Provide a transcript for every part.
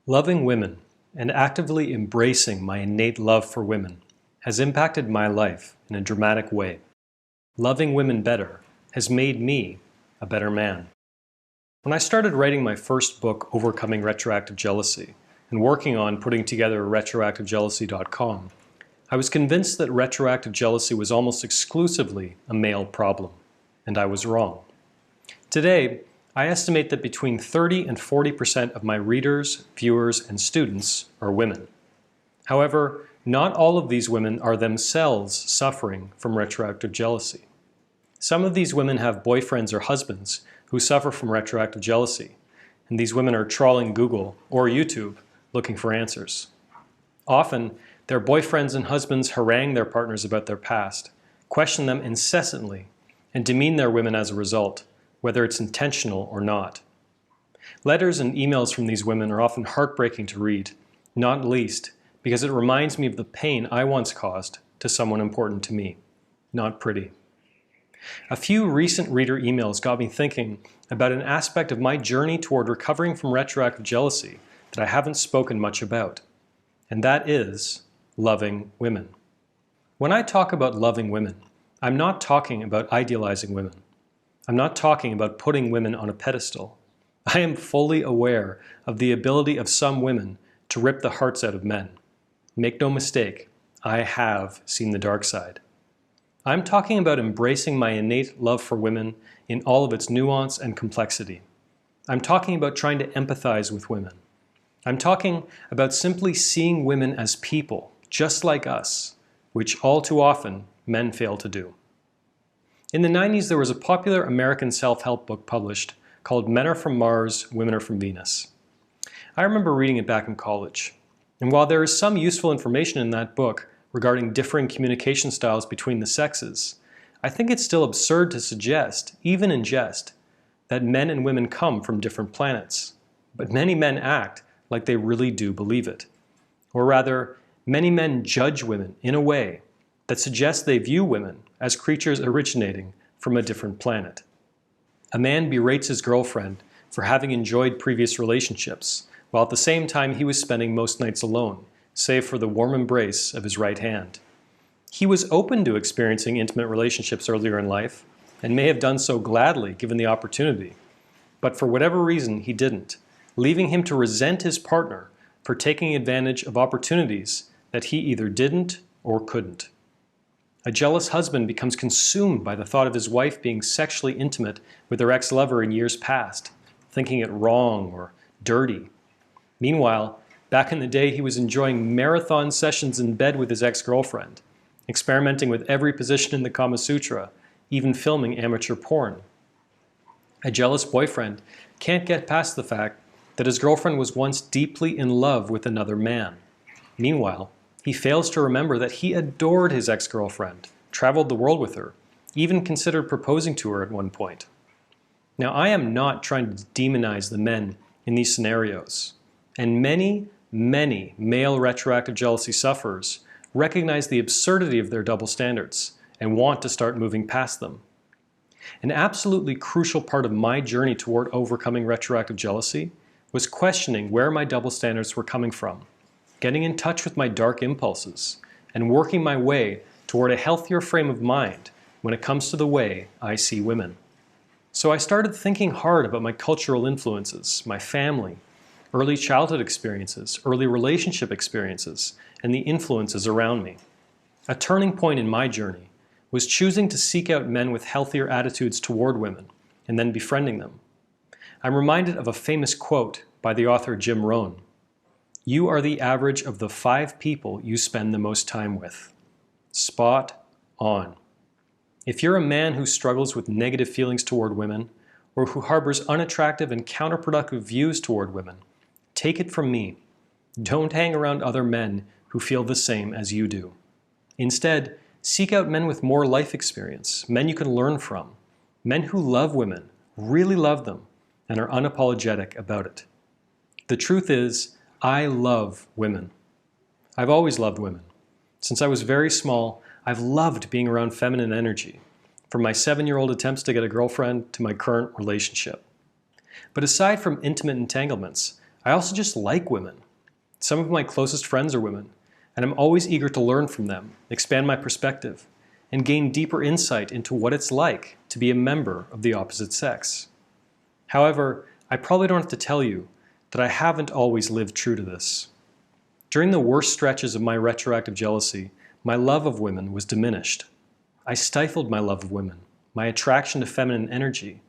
Loving women and actively embracing my innate love for women has impacted my life in a dramatic way. Loving women better has made me a better man. When I started writing my first book, Overcoming Retroactive Jealousy, and working on putting together retroactivejealousy.com, I was convinced that retroactive jealousy was almost exclusively a male problem, and I was wrong. Today, I estimate that between 30 and 40% of my readers, viewers, and students are women. However, not all of these women are themselves suffering from retroactive jealousy. Some of these women have boyfriends or husbands who suffer from retroactive jealousy, and these women are trawling Google or YouTube looking for answers. Often, their boyfriends and husbands harangue their partners about their past, question them incessantly, and demean their women as a result, whether it's intentional or not. Letters and emails from these women are often heartbreaking to read, not least because it reminds me of the pain I once caused to someone important to me. Not pretty. A few recent reader emails got me thinking about an aspect of my journey toward recovering from retroactive jealousy that I haven't spoken much about, and that is loving women. When I talk about loving women, I'm not talking about idealizing women. I'm not talking about putting women on a pedestal. I am fully aware of the ability of some women to rip the hearts out of men. Make no mistake, I have seen the dark side. I'm talking about embracing my innate love for women in all of its nuance and complexity. I'm talking about trying to empathize with women. I'm talking about simply seeing women as people, just like us, which all too often men fail to do. In the 90s, there was a popular American self-help book published called Men Are From Mars, Women Are From Venus. I remember reading it back in college. And while there is some useful information in that book regarding differing communication styles between the sexes, I think it's still absurd to suggest, even in jest, that men and women come from different planets. But many men act like they really do believe it. Or rather, many men judge women in a way that suggests they view women as creatures originating from a different planet. A man berates his girlfriend for having enjoyed previous relationships, while at the same time he was spending most nights alone, save for the warm embrace of his right hand. He was open to experiencing intimate relationships earlier in life, and may have done so gladly given the opportunity. But for whatever reason, he didn't, leaving him to resent his partner for taking advantage of opportunities that he either didn't or couldn't. A jealous husband becomes consumed by the thought of his wife being sexually intimate with her ex-lover in years past, thinking it wrong or dirty. Meanwhile, back in the day, he was enjoying marathon sessions in bed with his ex-girlfriend, experimenting with every position in the Kama Sutra, even filming amateur porn. A jealous boyfriend can't get past the fact that his girlfriend was once deeply in love with another man. Meanwhile, he fails to remember that he adored his ex-girlfriend, traveled the world with her, even considered proposing to her at one point. Now, I am not trying to demonize the men in these scenarios, and many male retroactive jealousy sufferers recognize the absurdity of their double standards and want to start moving past them. An absolutely crucial part of my journey toward overcoming retroactive jealousy was questioning where my double standards were coming from, getting in touch with my dark impulses, and working my way toward a healthier frame of mind when it comes to the way I see women. So I started thinking hard about my cultural influences, my family, early childhood experiences, early relationship experiences, and the influences around me. A turning point in my journey was choosing to seek out men with healthier attitudes toward women, and then befriending them. I'm reminded of a famous quote by the author Jim Rohn. "You are the average of the 5 people you spend the most time with." Spot on. If you're a man who struggles with negative feelings toward women, or who harbors unattractive and counterproductive views toward women, take it from me. Don't hang around other men who feel the same as you do. Instead, seek out men with more life experience, men you can learn from, men who love women, really love them, and are unapologetic about it. The truth is, I love women. I've always loved women. Since I was very small, I've loved being around feminine energy, from my 7-year-old attempts to get a girlfriend to my current relationship. But aside from intimate entanglements, I also just like women. Some of my closest friends are women, and I'm always eager to learn from them, expand my perspective, and gain deeper insight into what it's like to be a member of the opposite sex. However, I probably don't have to tell you that I haven't always lived true to this. During the worst stretches of my retroactive jealousy, my love of women was diminished. I stifled my love of women, my attraction to feminine energy,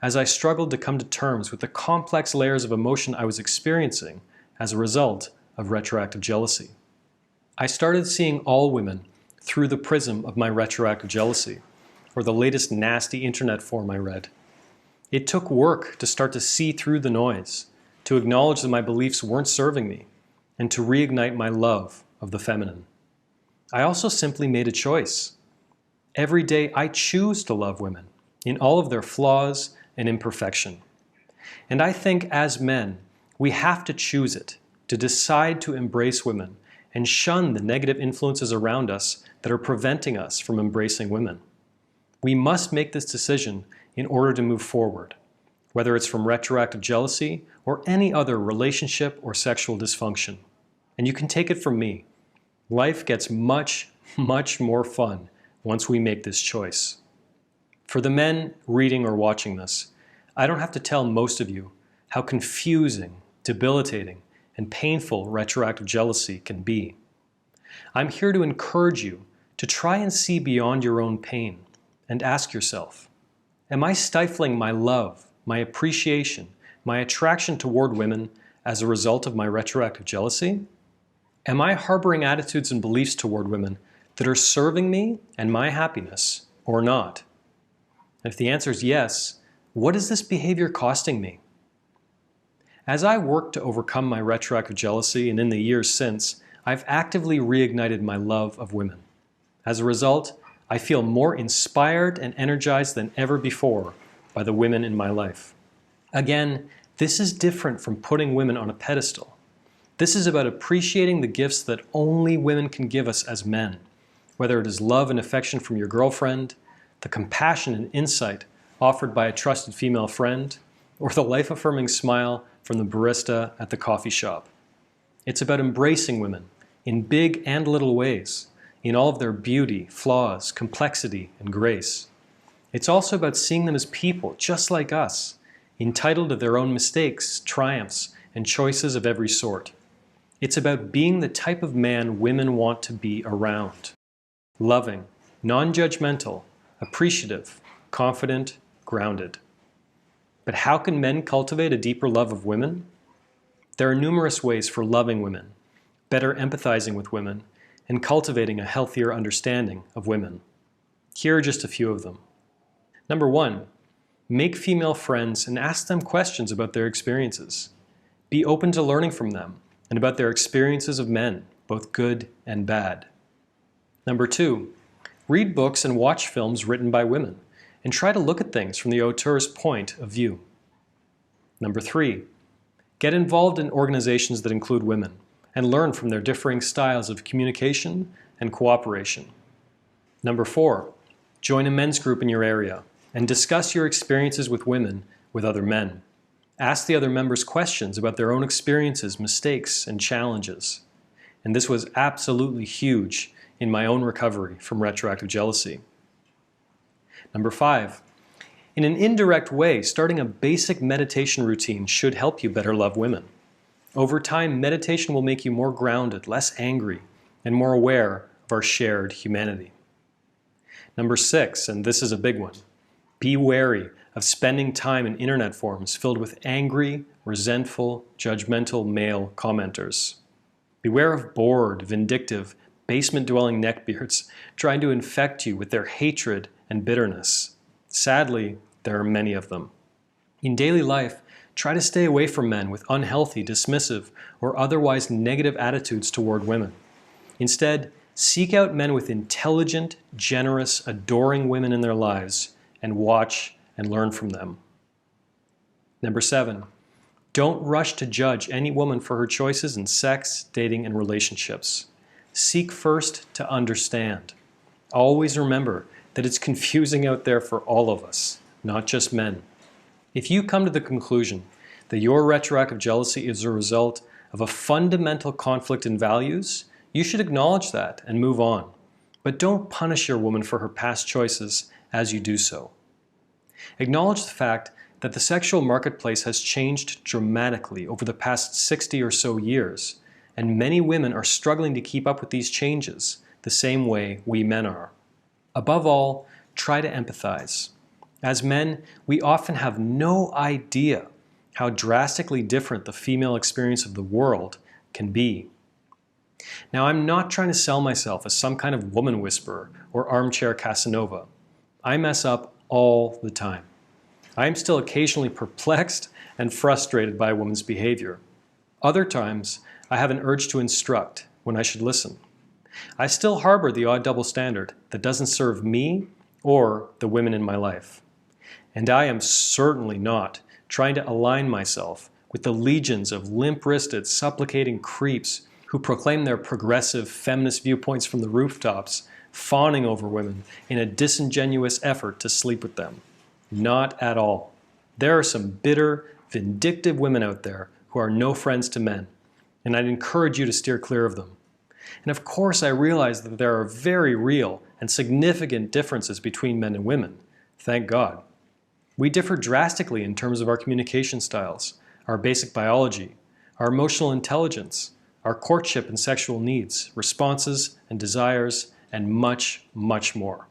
as I struggled to come to terms with the complex layers of emotion I was experiencing as a result of retroactive jealousy. I started seeing all women through the prism of my retroactive jealousy, or the latest nasty internet form I read. It took work to start to see through the noise, to acknowledge that my beliefs weren't serving me, and to reignite my love of the feminine. I also simply made a choice. Every day I choose to love women, in all of their flaws and imperfection. And I think as men, we have to choose it, to decide to embrace women and shun the negative influences around us that are preventing us from embracing women. We must make this decision in order to move forward, whether it's from retroactive jealousy or any other relationship or sexual dysfunction. And you can take it from me. Life gets much, much more fun once we make this choice. For the men reading or watching this, I don't have to tell most of you how confusing, debilitating, and painful retroactive jealousy can be. I'm here to encourage you to try and see beyond your own pain and ask yourself, am I stifling my love, my appreciation, my attraction toward women as a result of my retroactive jealousy? Am I harboring attitudes and beliefs toward women that are serving me and my happiness or not? If the answer is yes, what is this behavior costing me? As I work to overcome my retroactive jealousy, and in the years since, I've actively reignited my love of women. As a result, I feel more inspired and energized than ever before by the women in my life. Again, this is different from putting women on a pedestal. This is about appreciating the gifts that only women can give us as men, whether it is love and affection from your girlfriend, the compassion and insight offered by a trusted female friend, or the life-affirming smile from the barista at the coffee shop. It's about embracing women in big and little ways, in all of their beauty, flaws, complexity, and grace. It's also about seeing them as people just like us, entitled to their own mistakes, triumphs, and choices of every sort. It's about being the type of man women want to be around. Loving, non-judgmental, appreciative, confident, grounded. But how can men cultivate a deeper love of women? There are numerous ways for loving women, better empathizing with women, and cultivating a healthier understanding of women. Here are just a few of them. Number 1, make female friends and ask them questions about their experiences. Be open to learning from them and about their experiences of men, both good and bad. Number 2, read books and watch films written by women, and try to look at things from the auteur's point of view. Number 3, get involved in organizations that include women and learn from their differing styles of communication and cooperation. Number 4, join a men's group in your area and discuss your experiences with women with other men. Ask the other members questions about their own experiences, mistakes, and challenges. And this was absolutely huge in my own recovery from retroactive jealousy. Number 5, in an indirect way, starting a basic meditation routine should help you better love women. Over time, meditation will make you more grounded, less angry, and more aware of our shared humanity. Number 6, and this is a big one, be wary of spending time in internet forums filled with angry, resentful, judgmental male commenters. Beware of bored, vindictive, basement-dwelling neckbeards trying to infect you with their hatred and bitterness. Sadly, there are many of them. In daily life, try to stay away from men with unhealthy, dismissive, or otherwise negative attitudes toward women. Instead, seek out men with intelligent, generous, adoring women in their lives and watch and learn from them. Number 7, don't rush to judge any woman for her choices in sex, dating, and relationships. Seek first to understand. Always remember that it's confusing out there for all of us, not just men. If you come to the conclusion that your retroactive jealousy is a result of a fundamental conflict in values, you should acknowledge that and move on. But don't punish your woman for her past choices as you do so. Acknowledge the fact that the sexual marketplace has changed dramatically over the past 60 or so years, and many women are struggling to keep up with these changes the same way we men are. Above all, try to empathize. As men, we often have no idea how drastically different the female experience of the world can be. Now, I'm not trying to sell myself as some kind of woman whisperer or armchair Casanova. I mess up all the time. I am still occasionally perplexed and frustrated by a woman's behavior. Other times, I have an urge to instruct when I should listen. I still harbor the odd double standard that doesn't serve me or the women in my life. And I am certainly not trying to align myself with the legions of limp-wristed, supplicating creeps who proclaim their progressive feminist viewpoints from the rooftops, fawning over women in a disingenuous effort to sleep with them. Not at all. There are some bitter, vindictive women out there who are no friends to men, and I'd encourage you to steer clear of them. And of course, I realize that there are very real and significant differences between men and women. Thank God. We differ drastically in terms of our communication styles, our basic biology, our emotional intelligence, our courtship and sexual needs, responses and desires, and much, much more.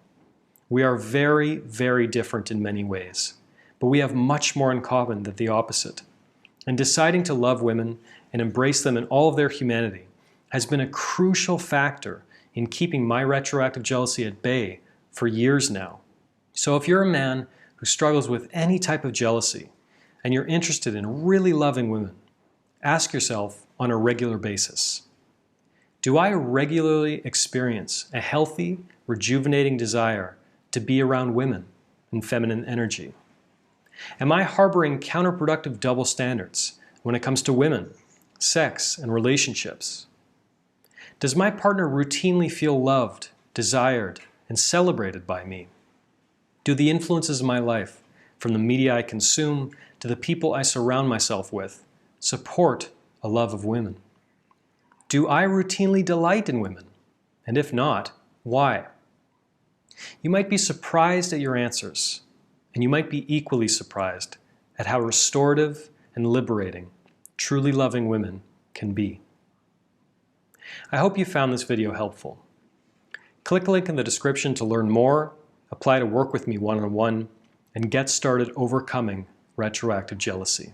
We are very, very different in many ways, but we have much more in common than the opposite. And deciding to love women and embrace them in all of their humanity has been a crucial factor in keeping my retroactive jealousy at bay for years now. So if you're a man who struggles with any type of jealousy and you're interested in really loving women, ask yourself on a regular basis, do I regularly experience a healthy, rejuvenating desire to be around women and feminine energy? Am I harboring counterproductive double standards when it comes to women, sex, and relationships? Does my partner routinely feel loved, desired, and celebrated by me? Do the influences of my life, from the media I consume to the people I surround myself with, support a love of women? Do I routinely delight in women? And if not, why? You might be surprised at your answers, and you might be equally surprised at how restorative and liberating truly loving women can be. I hope you found this video helpful. Click the link in the description to learn more, apply to work with me one-on-one, and get started overcoming retroactive jealousy.